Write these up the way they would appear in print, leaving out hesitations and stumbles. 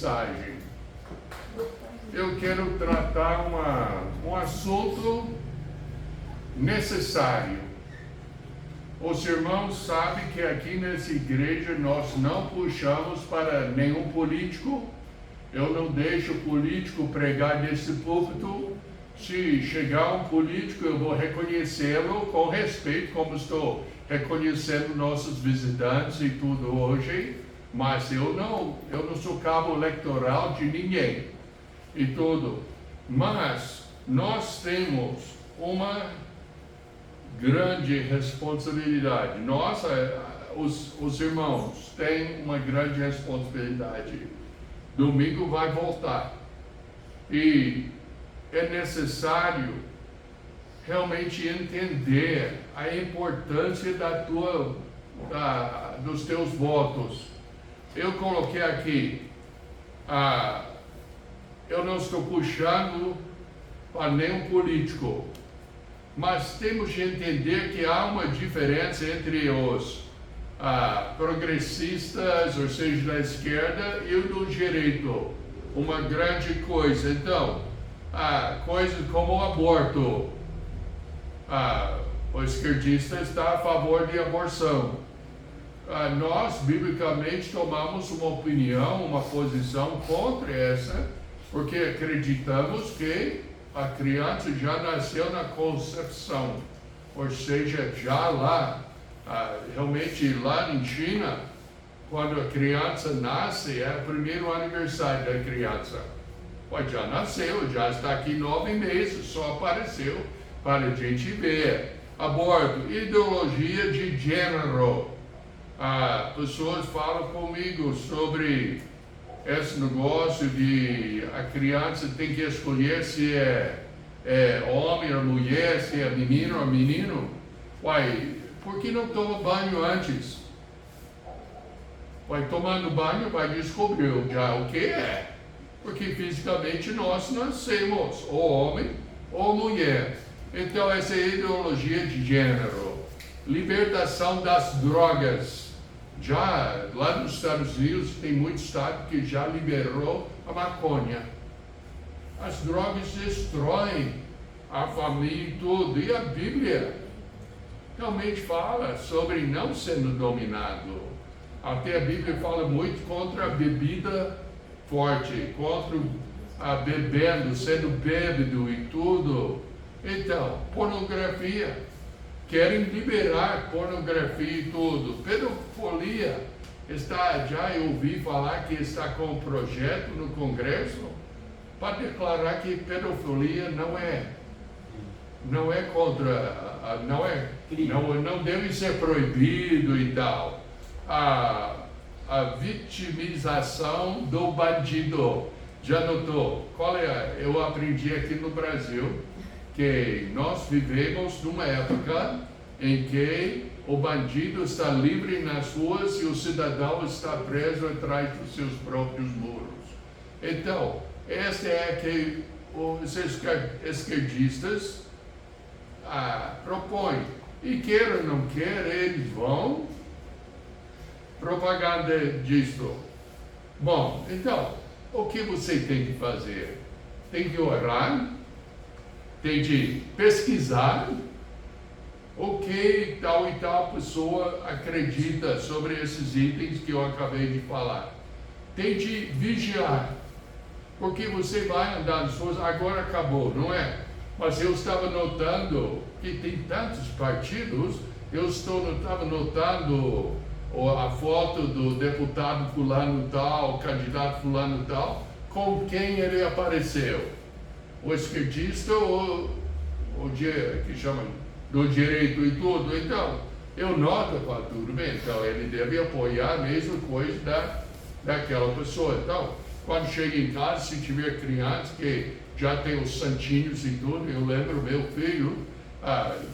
mensagem. Eu quero tratar um assunto necessário. Os irmãos sabem que aqui nessa igreja nós não puxamos para nenhum político. Eu não deixo político pregar nesse púlpito. Se chegar um político, eu vou reconhecê-lo com respeito, como estou reconhecendo nossos visitantes e tudo hoje. Mas eu não sou cabo eleitoral de ninguém e tudo. Mas nós temos uma grande responsabilidade. Nós, os irmãos, têm uma grande responsabilidade. Domingo vai voltar. E é necessário realmente entender a importância dos teus votos. Eu coloquei aqui, eu não estou puxando para nenhum político, mas temos de entender que há uma diferença entre os progressistas, ou seja, da esquerda, e o do direito. Uma grande coisa. Então, coisas como o aborto. O esquerdista está a favor de aborção. Nós, biblicamente, tomamos uma opinião, uma posição contra essa, porque acreditamos que a criança já nasceu na concepção, ou seja, já lá, realmente lá em China, quando a criança nasce, é o primeiro aniversário da criança. Já nasceu, já está aqui 9 meses, só apareceu para a gente ver. Aborto, ideologia de gênero. Pessoas falam comigo sobre esse negócio de a criança tem que escolher se é homem ou mulher, se é menino ou menino. Por que não toma banho antes? Tomando banho, vai descobrir já o que é. Porque fisicamente nós nascemos ou homem ou mulher. Então essa é a ideologia de gênero. Libertação das drogas. Já lá nos Estados Unidos tem muito estado que já liberou a maconha. As drogas destroem a família e tudo. E a Bíblia realmente fala sobre não sendo dominado. Até a Bíblia fala muito contra a bebida forte, contra a bebendo, sendo bêbado e tudo. Então, pornografia. Querem liberar pornografia e tudo. Pedofilia eu ouvi falar que está com um projeto no Congresso para declarar que pedofilia não deve ser proibido e tal. A vitimização do bandido. Já notou? Eu aprendi aqui no Brasil que nós vivemos numa época em que o bandido está livre nas ruas e o cidadão está preso atrás dos seus próprios muros. Então, essa é a que os esquerdistas propõem. E queira ou não queira, eles vão propaganda disso. Bom, então, o que você tem que fazer? Tem que orar, tem de pesquisar o que tal e tal pessoa acredita sobre esses itens que eu acabei de falar. Tem de vigiar, porque você vai andar nas ruas, agora acabou, não é? Mas eu estava notando que tem tantos partidos, estava notando a foto do deputado fulano tal, candidato fulano tal, com quem ele apareceu. O esquerdista ou que chama do direito e tudo. Então, eu noto, tudo bem, então ele deve apoiar a mesma coisa daquela pessoa. Então, quando chega em casa, se tiver criança que já tem os santinhos e tudo, eu lembro meu filho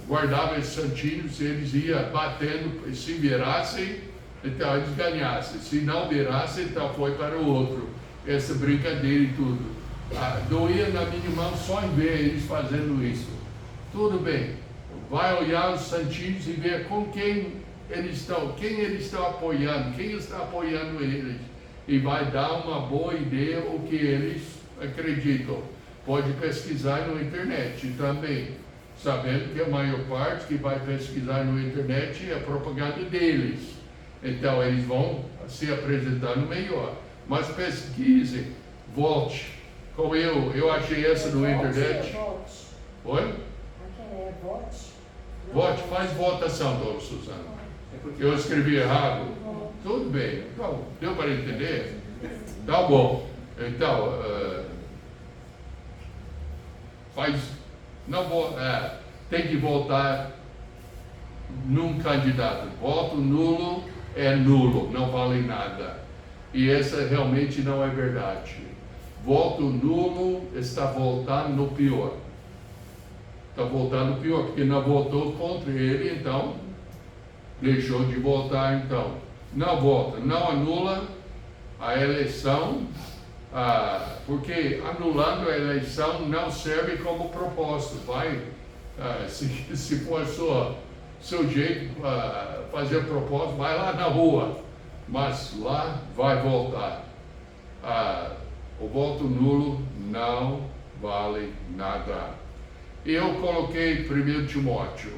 guardava esses santinhos, eles iam batendo, se virassem, então eles ganhassem. Se não virassem, então foi para o outro. Essa brincadeira e tudo. Doía na minha mão só em ver eles fazendo isso. Tudo bem, vai olhar os santinhos e ver com quem eles estão apoiando, quem está apoiando eles. e vai dar uma boa ideia o que eles acreditam. Pode pesquisar na internet também, sabendo que a maior parte que vai pesquisar na internet é a propaganda deles. Então eles vão se apresentar no melhor. Mas pesquise, volte. Como eu achei essa no internet. Oi? Vote, faz votação, dona Suzana. Eu escrevi errado. Tudo bem. Então, deu para entender? Tá bom. Então, tem que votar num candidato. Voto nulo é nulo, não vale nada. E essa realmente não é verdade. Voto nulo está votando no pior. Está votando no pior, porque não votou contra ele, então deixou de votar, então. Não vota, não anula a eleição, porque anulando a eleição não serve como propósito. Vai, se for seu jeito para fazer propósito, vai lá na rua, mas lá vai votar. O voto nulo não vale nada. Eu coloquei 1 Timóteo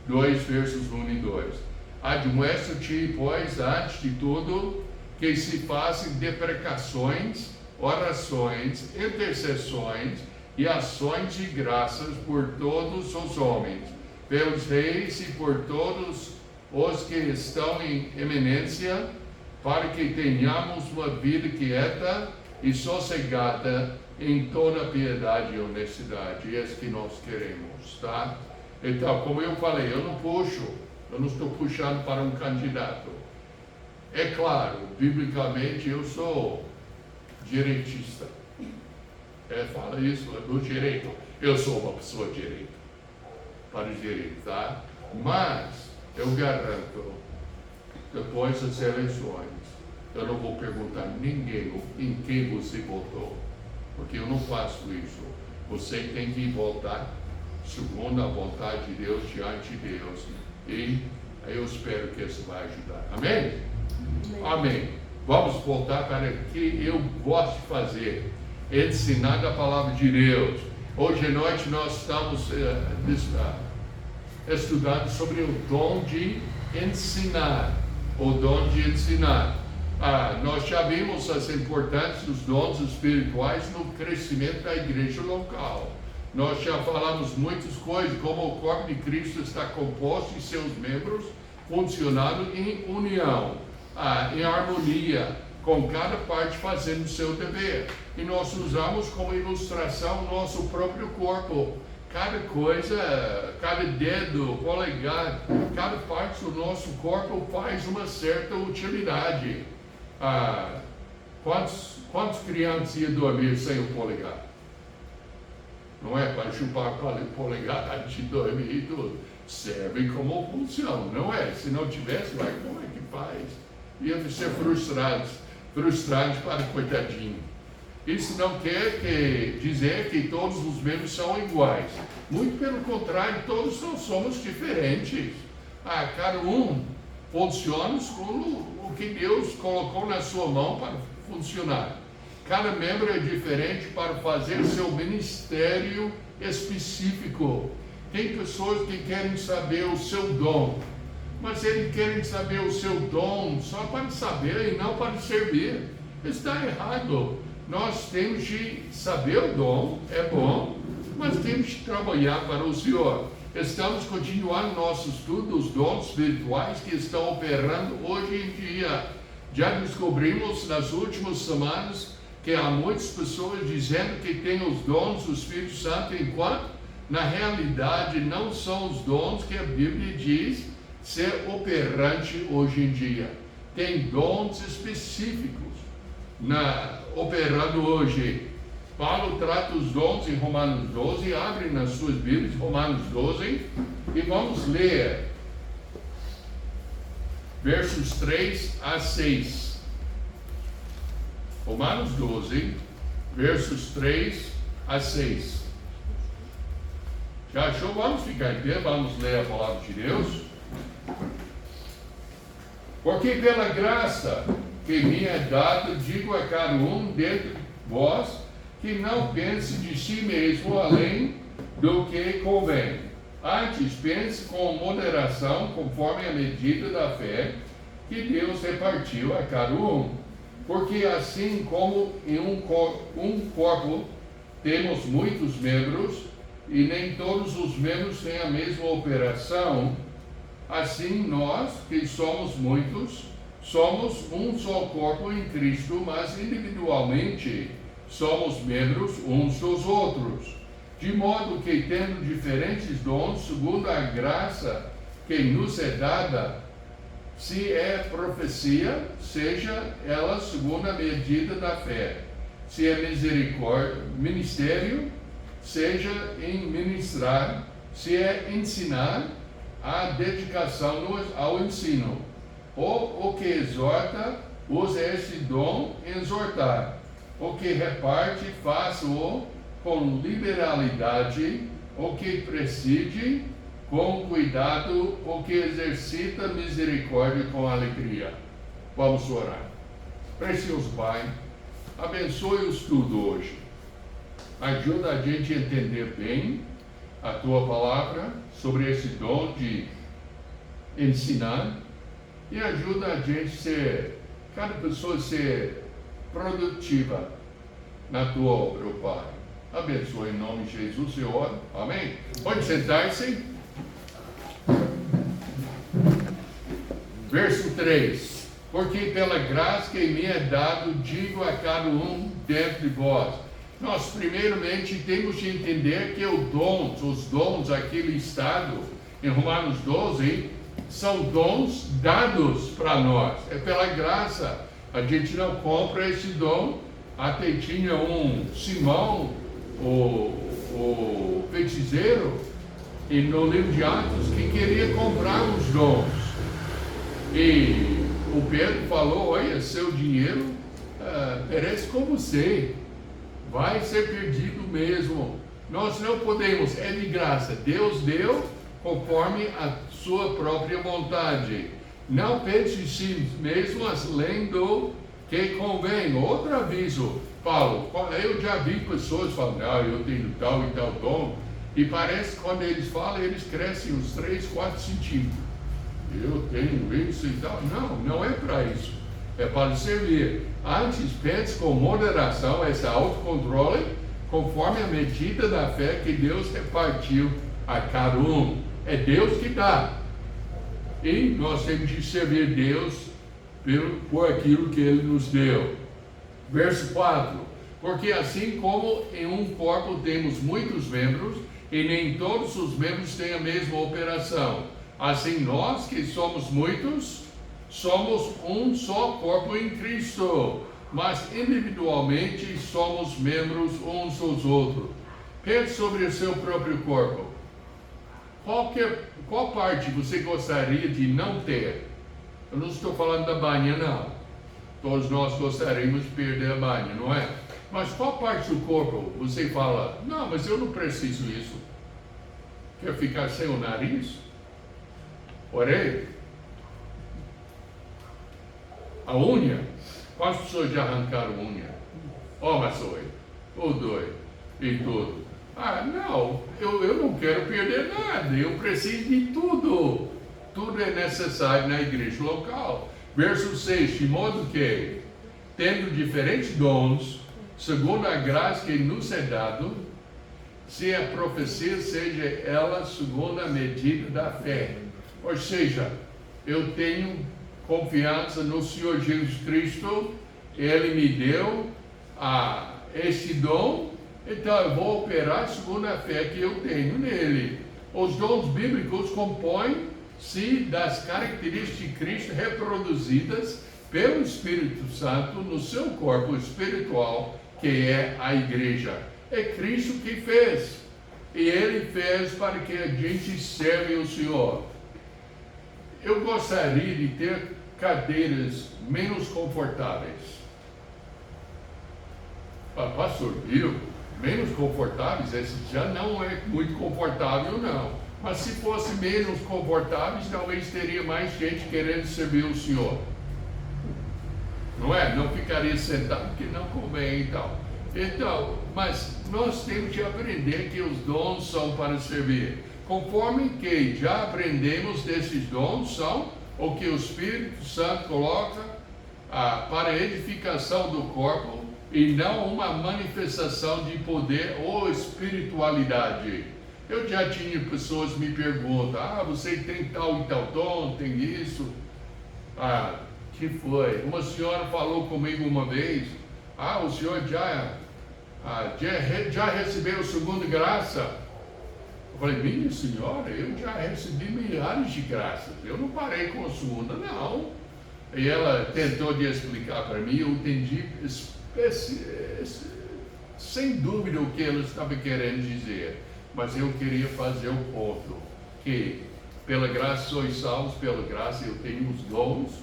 2, versos 1 e 2. Admoesto-te, pois, antes de tudo, que se façam deprecações, orações, intercessões e ações de graças por todos os homens, pelos reis e por todos os que estão em eminência, para que tenhamos uma vida quieta e sossegada em toda piedade e honestidade. É isso que nós queremos, tá? Então, como eu falei, eu não estou puxando para um candidato. É claro, biblicamente eu sou direitista. Fala isso, do direito. Eu sou uma pessoa direita, para o direito, tá? Mas, eu garanto, depois das eleições, eu não vou perguntar a ninguém em quem você votou, porque eu não faço isso. Você tem que votar segundo a vontade de Deus, diante de Deus. E eu espero que isso vai ajudar. Amém? Amém. Vamos voltar para o que eu gosto de fazer. Ensinar a palavra de Deus. Hoje à noite nós estamos estudando sobre o dom de ensinar. O dom de ensinar. Nós já vimos as importâncias dos dons espirituais no crescimento da igreja local. Nós já falamos muitas coisas, como o corpo de Cristo está composto e seus membros funcionando em união, em harmonia, com cada parte fazendo o seu dever. E nós usamos como ilustração o nosso próprio corpo. Cada coisa, cada dedo, polegar, cada parte do nosso corpo faz uma certa utilidade. Quantas crianças iam dormir sem o polegar? Não é para chupar o polegar antes de dormir e tudo. Serve como função, não é? Se não tivesse, como é que faz? Ia ser frustrante para o coitadinho. Isso não quer dizer que todos os membros são iguais. Muito pelo contrário, todos nós somos diferentes. Cada um funciona com o que Deus colocou na sua mão para funcionar. Cada membro é diferente para fazer seu ministério específico. Tem pessoas que querem saber o seu dom, mas eles querem saber o seu dom só para saber e não para servir. Está errado. Nós temos de saber o dom, é bom, mas temos de trabalhar para o Senhor. Estamos continuando nosso estudo dos dons espirituais que estão operando hoje em dia. Já descobrimos nas últimas semanas que há muitas pessoas dizendo que têm os dons do Espírito Santo, enquanto na realidade não são os dons que a Bíblia diz ser operante hoje em dia. Tem dons específicos operando hoje. Paulo trata os dons em Romanos 12, abre nas suas Bíblias Romanos 12 e vamos ler versos 3 a 6. Romanos 12, versos 3 a 6. Já achou? Vamos ficar em pé, vamos ler a palavra de Deus. Porque pela graça que me é dado, digo a cada um dentre vós, que não pense de si mesmo além do que convém. Antes, pense com moderação, conforme a medida da fé que Deus repartiu a cada um. Porque assim como em um corpo temos muitos membros, e nem todos os membros têm a mesma operação, assim nós, que somos muitos, somos um só corpo em Cristo, mas individualmente somos membros uns dos outros. De modo que, tendo diferentes dons, segundo a graça que nos é dada, se é profecia, seja ela segundo a medida da fé. Se é misericórdia, ministério, seja em ministrar. Se é ensinar, a dedicação ao ensino. Ou o que exorta, use esse dom exortar. O que reparte, faça-o com liberalidade. O que preside, com cuidado. O que exercita misericórdia, com alegria. Vamos orar. Precioso Pai, abençoe o estudo hoje. Ajuda a gente a entender bem a Tua palavra sobre esse dom de ensinar e ajuda a gente cada pessoa ser produtiva na Tua obra, Pai. Abençoe em nome de Jesus, Senhor. Amém? Pode sentar-se. Verso 3. Porque pela graça que me é dado, digo a cada um dentre vós. Nós, primeiramente, temos de entender que os dons aqui listados em Romanos 12, são dons dados para nós. É pela graça. A gente não compra esse dom. Até tinha um Simão, o feiticeiro, e no livro de Atos, que queria comprar os dons. E o Pedro falou, olha, seu dinheiro perece com você. Vai ser perdido mesmo. Nós não podemos, é de graça. Deus deu conforme a sua própria vontade. Não pense em si mesmo além do que convém. Outro aviso, Paulo, eu já vi pessoas falando, eu tenho tal e tal dom, e parece que quando eles falam, eles crescem uns 3, 4 centímetros. Eu tenho isso e tal. Não é para isso. É para servir. Antes, pense com moderação, esse autocontrole, conforme a medida da fé que Deus repartiu a cada um. É Deus que dá. E nós temos de servir Deus por aquilo que Ele nos deu. Verso 4. Porque assim como em um corpo temos muitos membros, e nem todos os membros têm a mesma operação, assim nós que somos muitos, somos um só corpo em Cristo, mas individualmente somos membros uns dos outros. Pense sobre o seu próprio corpo. Qual parte você gostaria de não ter? Eu não estou falando da banha, não. Todos nós gostaríamos de perder a banha, não é? Mas qual parte do corpo você fala, não, mas eu não preciso disso. Quer ficar sem o nariz? Orelha? A unha? Quantas pessoas já arrancaram unha? Mas oi, o dois e tudo. Não, eu não quero perder nada, eu preciso de tudo. Tudo é necessário na igreja local. Verso 6, de modo que, tendo diferentes dons, segundo a graça que nos é dado, se a profecia seja ela segundo a medida da fé. Ou seja, eu tenho confiança no Senhor Jesus Cristo, Ele me deu esse dom, então eu vou operar segundo a fé que eu tenho nele. Os dons bíblicos compõem-se das características de Cristo reproduzidas pelo Espírito Santo no seu corpo espiritual, que é a igreja. É Cristo que fez, e Ele fez para que a gente serve o Senhor. Eu gostaria de ter cadeiras menos confortáveis. Pastor, viu? Menos confortáveis? Esse já não é muito confortável, não. Mas se fosse menos confortáveis, talvez teria mais gente querendo servir o Senhor. não é? Não ficaria sentado porque não convém e tal. Então, mas nós temos que aprender que os dons são para servir. Conforme que já aprendemos desses dons, são o que o Espírito Santo coloca para a edificação do corpo e não uma manifestação de poder ou espiritualidade. Eu já tinha pessoas me perguntam, você tem tal e tal dom, tem isso? Que foi? Uma senhora falou comigo uma vez, o senhor já recebeu a segunda graça? Eu falei, minha senhora, eu já recebi milhares de graças, eu não parei com a segunda, não. E ela tentou de explicar para mim, eu entendi sem dúvida o que ela estava querendo dizer, mas eu queria fazer o ponto, que pela graça sois salvos, pela graça eu tenho os dons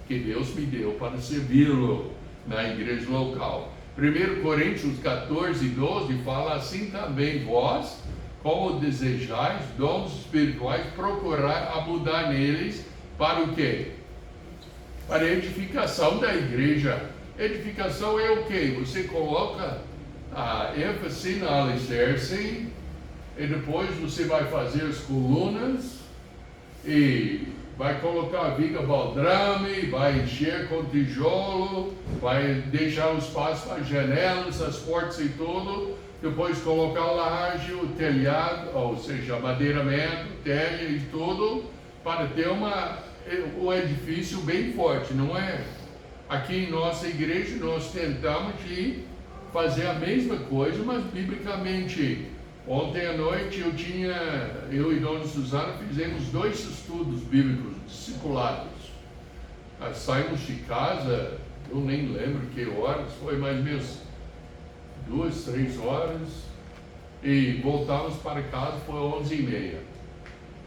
que Deus me deu para servi-lo na igreja local. 1 Coríntios 14, 12 fala assim também, vós, como desejais dons espirituais, procurar abundar neles para o quê? Para a edificação da igreja. Edificação é o quê? Você coloca a ênfase na alicerce e depois você vai fazer as colunas e vai colocar a viga baldrame, vai encher com tijolo, vai deixar o espaço para as janelas, as portas e tudo, depois colocar a laje, o telhado, ou seja, madeiramento, telha e tudo, para ter um edifício bem forte, não é? Aqui em nossa igreja nós tentamos de fazer a mesma coisa, mas biblicamente. Ontem à noite eu e Dona Suzana fizemos 2 estudos bíblicos discipulados. Saímos de casa, eu nem lembro que horas, foi mais ou menos 2, 3 horas, e voltamos para casa, foi 11h30.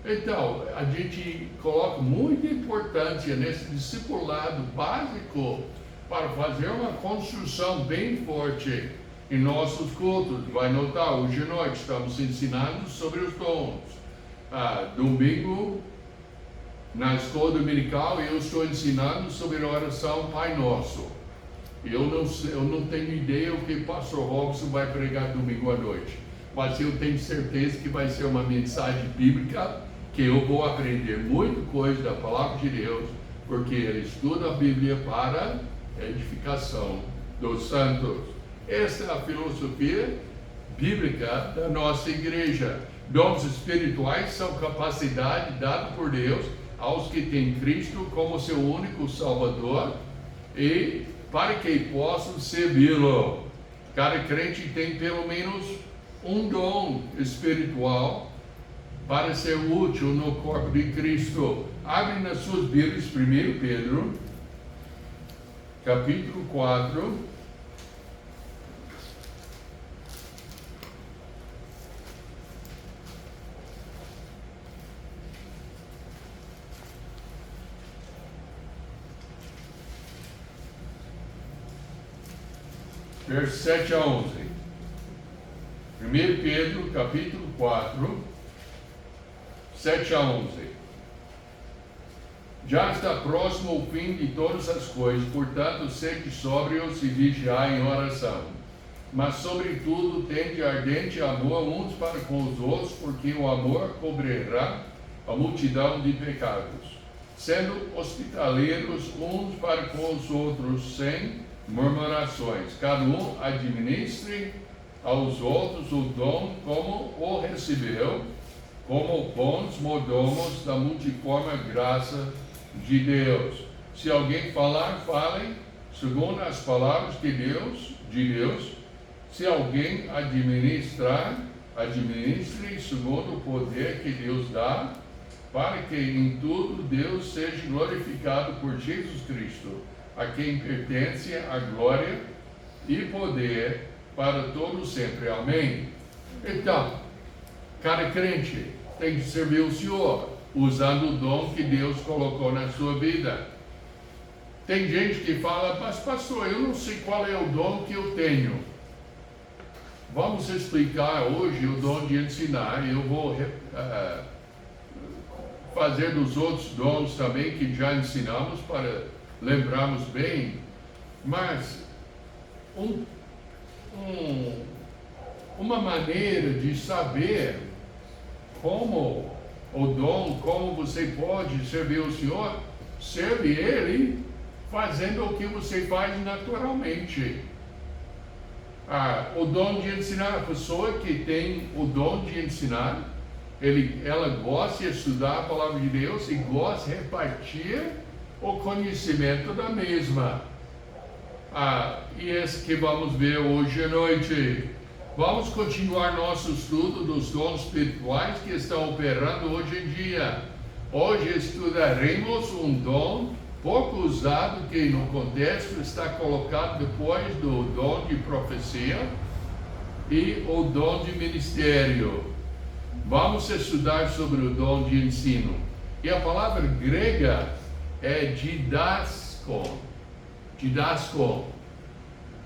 Então, a gente coloca muita importância nesse discipulado básico para fazer uma construção bem forte em nossos cultos. Vai notar, hoje à noite estamos ensinando sobre os dons. Domingo, na escola dominical, eu estou ensinando sobre a oração Pai Nosso. Eu não tenho ideia o que o pastor Robson vai pregar domingo à noite, mas eu tenho certeza que vai ser uma mensagem bíblica, que eu vou aprender muita coisa da palavra de Deus, porque ele estuda a Bíblia para a edificação dos santos. Essa é a filosofia bíblica da nossa igreja. Dons espirituais são capacidade dada por Deus aos que têm Cristo como seu único Salvador e para que possam servi-lo. Cada crente tem pelo menos um dom espiritual para ser útil no corpo de Cristo. Abre nas suas Bíblias 1 Pedro, capítulo 4. Versos 7 a 11. 1 Pedro, capítulo 4, 7 a 11. Já está próximo o fim de todas as coisas, portanto, sede sóbrios e vigiai em oração. Mas, sobretudo, tende ardente amor uns para com os outros, porque o amor cobrirá a multidão de pecados. Sendo hospitaleiros uns para com os outros, sem murmurações. Cada um administre aos outros o dom como o recebeu, como bons mordomos da multiforme graça de Deus. Se alguém falar, fale segundo as palavras de Deus. Se alguém administrar, administre segundo o poder que Deus dá, para que em tudo Deus seja glorificado por Jesus Cristo, a quem pertence a glória e poder para todos sempre. Amém? Então, cada crente tem que servir o Senhor, usando o dom que Deus colocou na sua vida. Tem gente que fala, mas pastor, eu não sei qual é o dom que eu tenho. Vamos explicar hoje o dom de ensinar. Eu vou fazer dos outros dons também que já ensinamos, para lembrarmos bem. Mas uma maneira de saber como o dom, como você pode servir o Senhor, serve Ele fazendo o que você faz naturalmente. O dom de ensinar, a pessoa que tem o dom de ensinar, ela gosta de estudar a palavra de Deus e gosta de repartir o conhecimento da mesma. E esse que vamos ver hoje à noite. Vamos continuar nosso estudo dos dons espirituais que estão operando hoje em dia. Hoje estudaremos um dom pouco usado que no contexto está colocado depois do dom de profecia e o dom de ministério. Vamos estudar sobre o dom de ensino. E a palavra grega é didaskon. Didaskon.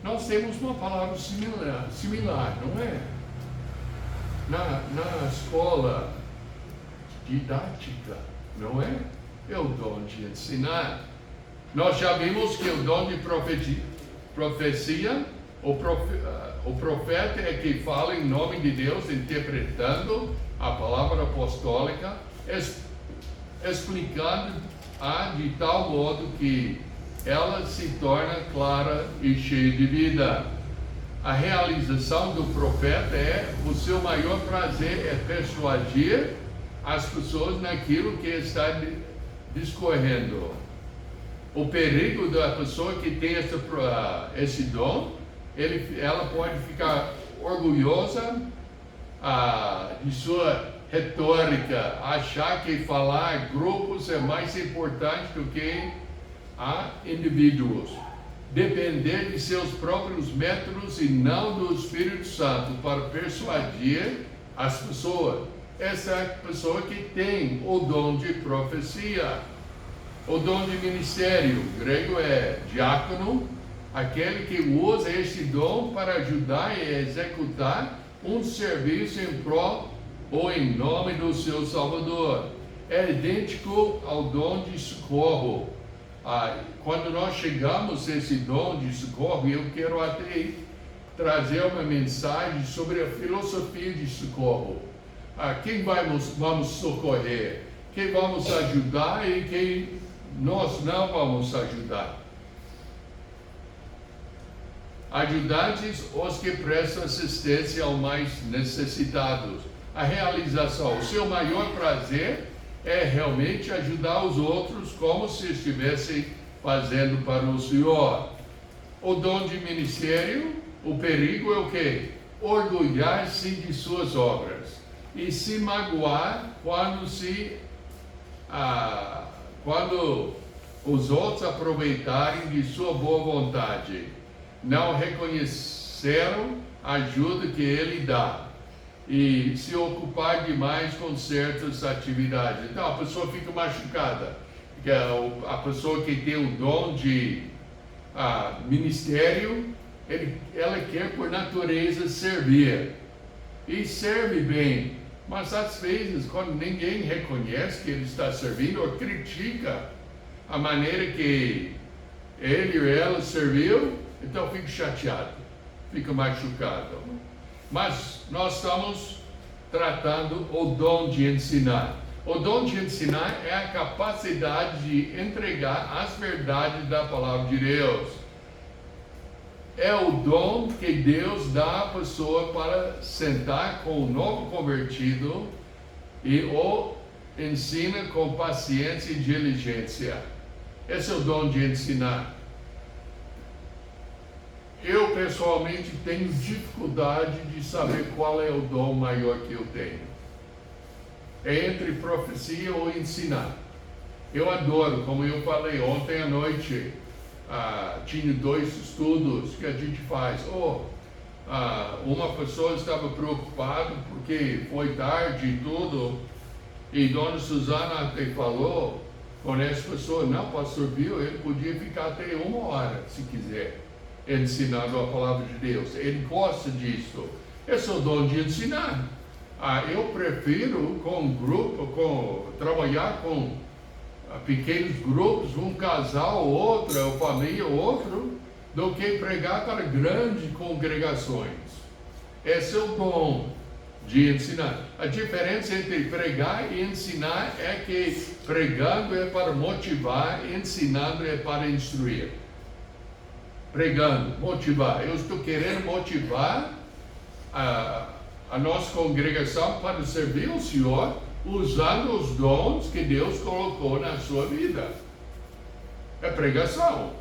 Nós temos uma palavra similar, não é? Na escola didática, não é? É o dom de ensinar. Nós já vimos que o dom de profecia, o profeta é que fala em nome de Deus, interpretando a palavra apostólica, explicando de tal modo que ela se torna clara e cheia de vida. A realização do profeta o seu maior prazer é persuadir as pessoas naquilo que está discorrendo. O perigo da pessoa que tem esse dom, ela pode ficar orgulhosa de sua retórica, achar que falar a grupos é mais importante do que a indivíduos, depender de seus próprios métodos e não do Espírito Santo para persuadir as pessoas. Essa é a pessoa que tem o dom de profecia. O dom de ministério, grego é diácono, aquele que usa este dom para ajudar e executar um serviço em prol ou em nome do seu Salvador. É idêntico ao dom de socorro. Quando nós chegamos a esse dom de socorro, eu quero até trazer uma mensagem sobre a filosofia de socorro. Quem vamos socorrer? Quem vamos ajudar e quem nós não vamos ajudar? Ajudantes, os que prestam assistência aos mais necessitados. A realização, o seu maior prazer é realmente ajudar os outros como se estivessem fazendo para o Senhor. O dom de ministério, o perigo é o quê? Orgulhar-se de suas obras e se magoar quando os outros aproveitarem de sua boa vontade. Não reconheceram a ajuda que ele dá e se ocupar demais com certas atividades. Então a pessoa fica machucada. A pessoa que tem o dom de ministério, ela quer por natureza servir. E serve bem. Mas às vezes, quando ninguém reconhece que ele está servindo ou critica a maneira que ele ou ela serviu, então fica chateado, fica machucado. Mas nós estamos tratando o dom de ensinar. O dom de ensinar é a capacidade de entregar as verdades da palavra de Deus. É o dom que Deus dá à pessoa para sentar com o novo convertido e o ensina com paciência e diligência. Esse é o dom de ensinar. Eu pessoalmente tenho dificuldade de saber qual é o dom maior que eu tenho. É entre profecia ou ensinar. Eu adoro, como eu falei ontem à noite, tinha 2 estudos que a gente faz. Uma pessoa estava preocupada porque foi tarde e tudo, e Dona Suzana até falou com essa pessoa: não, pastor Bill, ele podia ficar até 1 hora, se quiser, ensinando a palavra de Deus. Ele gosta disso. Esse é o dom de ensinar. Eu prefiro trabalhar com pequenos grupos, um casal, outro, a família, outro, do que pregar para grandes congregações. Esse é o dom de ensinar. A diferença entre pregar e ensinar é que pregando é para motivar, ensinando é para instruir. Pregando, motivar. Eu estou querendo motivar a nossa congregação para servir o Senhor usando os dons que Deus colocou na sua vida. É pregação.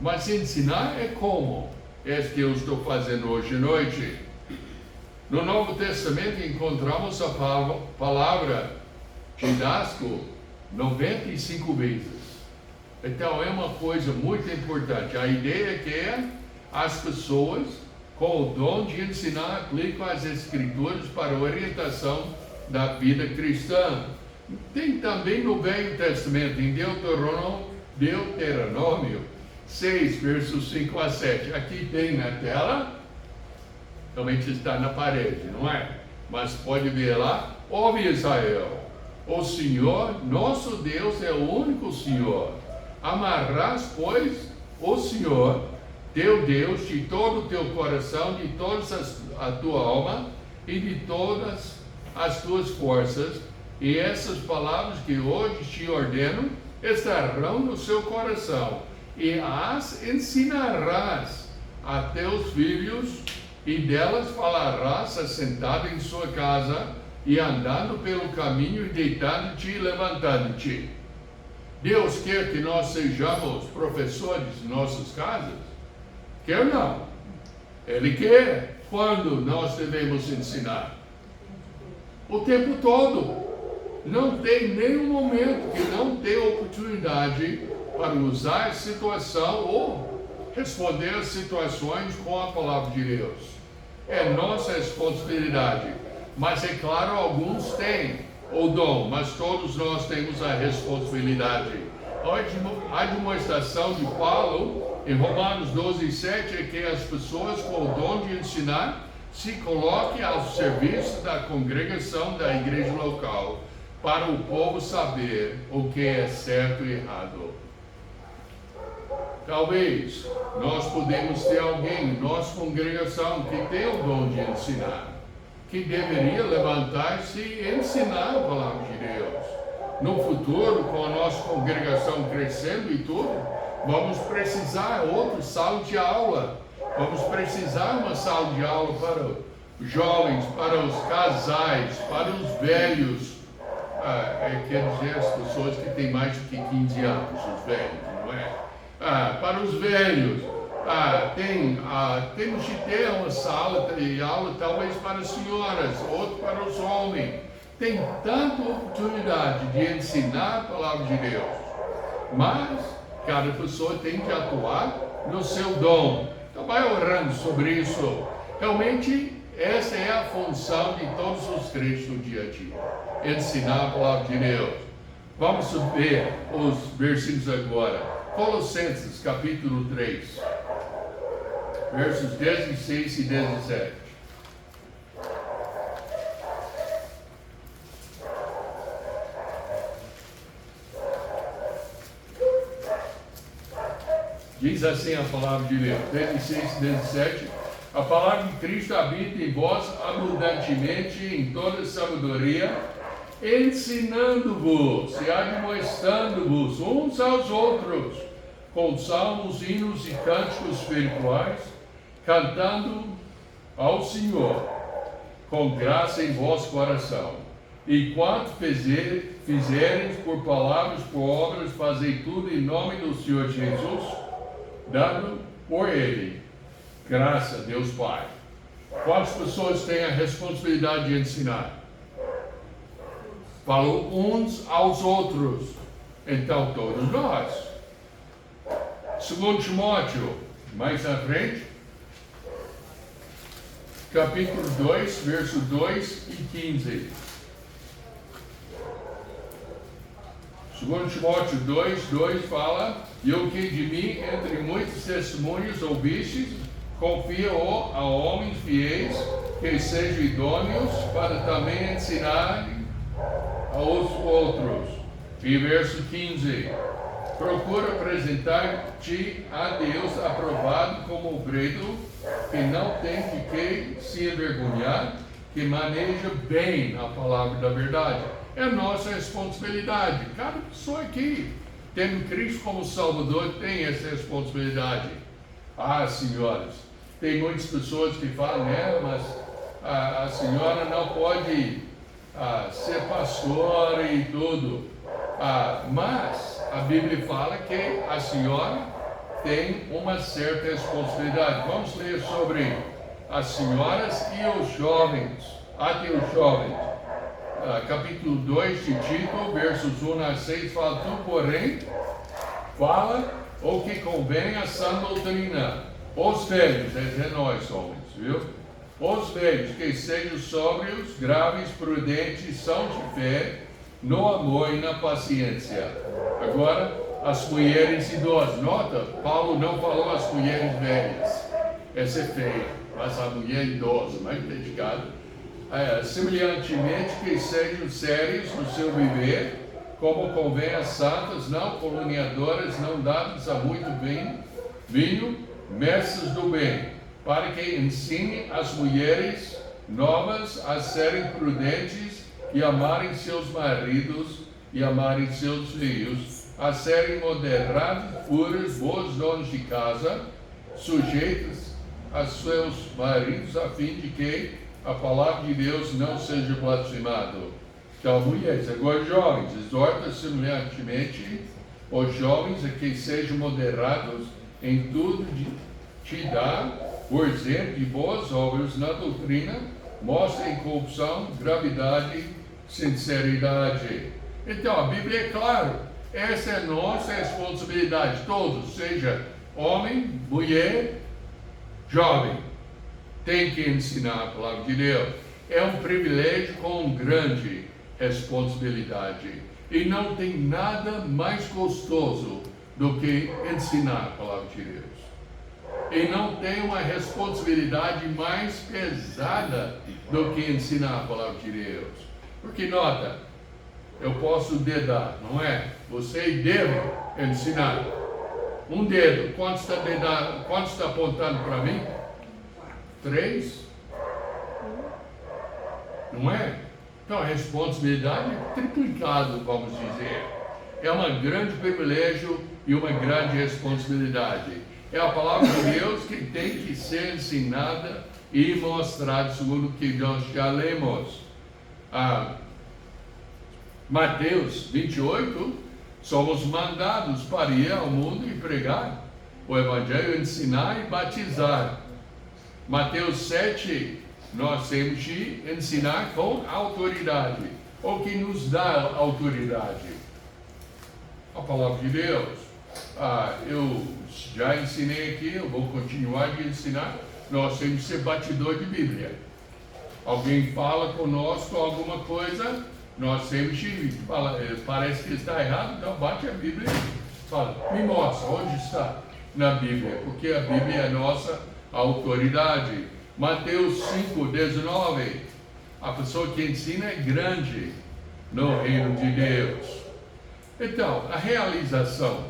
Mas ensinar é como? É o que eu estou fazendo hoje à noite. No Novo Testamento encontramos a palavra ginásio 95 vezes. Então é uma coisa muito importante. A ideia é que as pessoas com o dom de ensinar aplicam as Escrituras para a orientação da vida cristã. Tem também no Velho Testamento, em Deuteronômio 6, versos 5 a 7. Aqui tem na tela, realmente está na parede, não é? Mas pode ver lá. Ouve, Israel, o Senhor, nosso Deus, é o único Senhor. Amarás, pois, o Senhor, teu Deus, de todo o teu coração, de toda a tua alma e de todas as tuas forças, e essas palavras que hoje te ordeno estarão no seu coração, e as ensinarás a teus filhos, e delas falarás assentado em sua casa, e andando pelo caminho, e deitando-te e levantando-te. Deus quer que nós sejamos professores de nossas casas? Quer não? Ele quer. Quando nós devemos ensinar? O tempo todo. Não tem nenhum momento que não tem oportunidade para usar a situação ou responder às situações com a palavra de Deus. É nossa responsabilidade. Mas é claro, alguns têm o dom, mas todos nós temos a responsabilidade. A demonstração de Paulo em Romanos 12, 7 é que as pessoas com o dom de ensinar se coloquem ao serviço da congregação da igreja local, para o povo saber o que é certo e errado. Talvez nós podemos ter alguém em nossa congregação que tem o dom de ensinar, que deveria levantar-se e ensinar a palavra de Deus. No futuro, com a nossa congregação crescendo e tudo, vamos precisar outra sala de aula. Vamos precisar uma sala de aula para os jovens, para os casais, para os velhos. Quer dizer, as pessoas que têm mais de 15 anos, os velhos, não é? Para os velhos. Temos de ter uma sala de aula talvez para as senhoras, outro para os homens. Tem tanta oportunidade de ensinar a palavra de Deus, mas cada pessoa tem que atuar no seu dom. Então vai orando sobre isso. Realmente essa é a função de todos os crentes no dia a dia, ensinar a palavra de Deus. Vamos ver os versículos agora. Colossenses capítulo 3, versos 16 e 17. Diz assim a palavra de Deus, 16 e 17. A palavra de Cristo habita em vós abundantemente em toda sabedoria, ensinando-vos e admoestando-vos uns aos outros, com salmos, hinos e cânticos espirituais, cantando ao Senhor, com graça em vosso coração. E quanto fizerem por palavras, por obras, fazei tudo em nome do Senhor Jesus, dando por Ele graça a Deus Pai. Quantas pessoas têm a responsabilidade de ensinar? Falou uns aos outros. Então todos nós. 2 Timóteo, mais à frente, capítulo 2, verso 2 e 15. 2 Timóteo 2 fala: e o que de mim, entre muitos testemunhos ouvistes, confia-o a homens fiéis, que sejam idôneos para também ensinarem aos outros. E verso 15: Procura apresentar-te a Deus aprovado como obreiro que não tem de que se envergonhar, que maneja bem a palavra da verdade. É nossa responsabilidade. Cada pessoa aqui, tendo Cristo como Salvador, tem essa responsabilidade. Senhoras, tem muitas pessoas que falam, mas a senhora não pode ser pastora e tudo. Mas a Bíblia fala que a senhora tem uma certa responsabilidade. Vamos ler sobre as senhoras e os jovens. Até os jovens. Capítulo 2 de Tito, versos 1 a 6, fala: tu, porém, fala o que convém à sã doutrina. Os velhos, é nós homens, viu? Os velhos, que sejam sóbrios, graves, prudentes, são de fé, no amor e na paciência. Agora, as mulheres idosas. Nota, Paulo não falou as mulheres velhas. Essa é feia, mas a mulher idosa, mais dedicada. Semelhantemente, que sejam sérios no seu viver, como convém às santas, não caluniadoras, não dadas a muito vinho, mestres do bem, para que ensine as mulheres novas a serem prudentes e amarem seus maridos e amarem seus filhos, a serem moderadas, puras, boas donas de casa, sujeitas a seus maridos, a fim de que a palavra de Deus não seja blasfemada. Então, mulheres, agora jovens, exorta semelhantemente os jovens a que sejam moderados em tudo, te dá o exemplo de boas obras na doutrina, mostra incorrupção, gravidade, sinceridade. Então, a Bíblia é clara, essa é a nossa responsabilidade, todos, seja homem, mulher, jovem, tem que ensinar a palavra de Deus. É um privilégio com grande responsabilidade. E não tem nada mais gostoso do que ensinar a palavra de Deus. E não tem uma responsabilidade mais pesada do que ensinar a palavra de Deus. Porque nota, eu posso dedar, não é? Você deve ensinar. Um dedo, quanto está apontando para mim? 3? Não é? Então a responsabilidade é triplicada, vamos dizer. É um grande privilégio e uma grande responsabilidade. É a palavra de Deus que tem que ser ensinada e mostrada segundo o que nós já lemos. Mateus 28, somos mandados para ir ao mundo e pregar o Evangelho, ensinar e batizar. Mateus 7, nós temos de ensinar com autoridade. O que nos dá autoridade? A palavra de Deus. Eu já ensinei aqui, eu vou continuar de ensinar. Nós temos que ser batidor de Bíblia. Alguém fala conosco alguma coisa, nós temos de falar, parece que está errado, então bate a Bíblia e fala, me mostra onde está na Bíblia, porque a Bíblia é a nossa autoridade. Mateus 5, 19, a pessoa que ensina é grande no reino de Deus. Então, a realização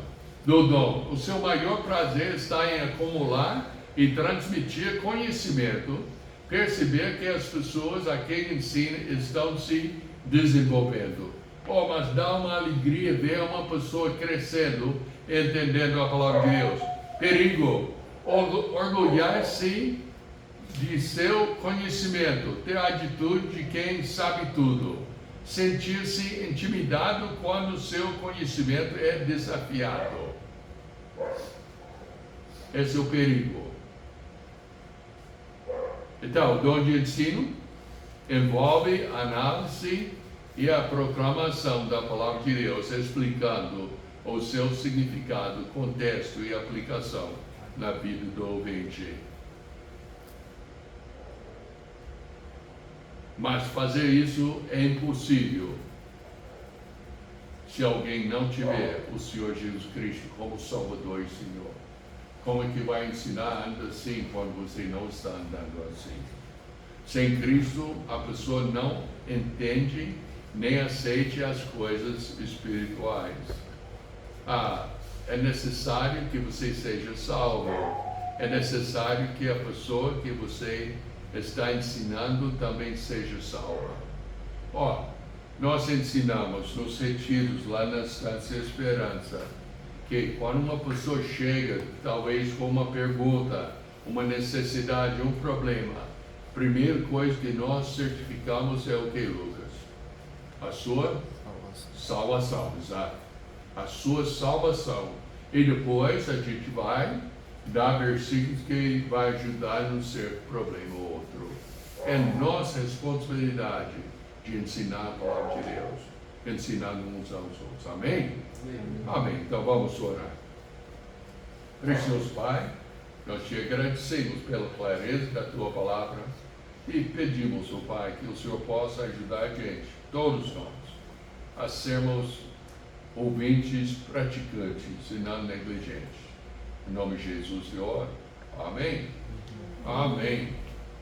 do dom, o seu maior prazer está em acumular e transmitir conhecimento, perceber que as pessoas a quem ensina estão se desenvolvendo. Mas dá uma alegria ver uma pessoa crescendo, entendendo a palavra de Deus. Perigo, orgulhar-se de seu conhecimento, ter a atitude de quem sabe tudo, sentir-se intimidado quando seu conhecimento é desafiado. Esse é o perigo. Então, o dom de ensino envolve a análise e a proclamação da palavra de Deus, explicando o seu significado, contexto e aplicação na vida do ouvinte. Mas fazer isso é impossível se alguém não tiver o Senhor Jesus Cristo como Salvador e Senhor. Como é que vai ensinar anda assim quando você não está andando assim? Sem Cristo, a pessoa não entende nem aceite as coisas espirituais. é necessário que você seja salvo. É necessário que a pessoa que você está ensinando também seja salva. Ó, nós ensinamos nos retiros lá na Estância Esperança que quando uma pessoa chega, talvez com uma pergunta, uma necessidade, um problema, a primeira coisa que nós certificamos é o que, Lucas? A sua salvação, exato. A sua salvação. E depois a gente vai dar versículos que vai ajudar no seu problema ou outro. É nossa responsabilidade de ensinar a palavra de Deus, ensinando uns aos outros. Amém? Amém. Então vamos orar. Precioso Pai, nós te agradecemos pela clareza da tua palavra e pedimos, ó Pai, que o Senhor possa ajudar a gente, todos nós, a sermos ouvintes praticantes e não negligentes. Em nome de Jesus eu oro. Amém? Amém.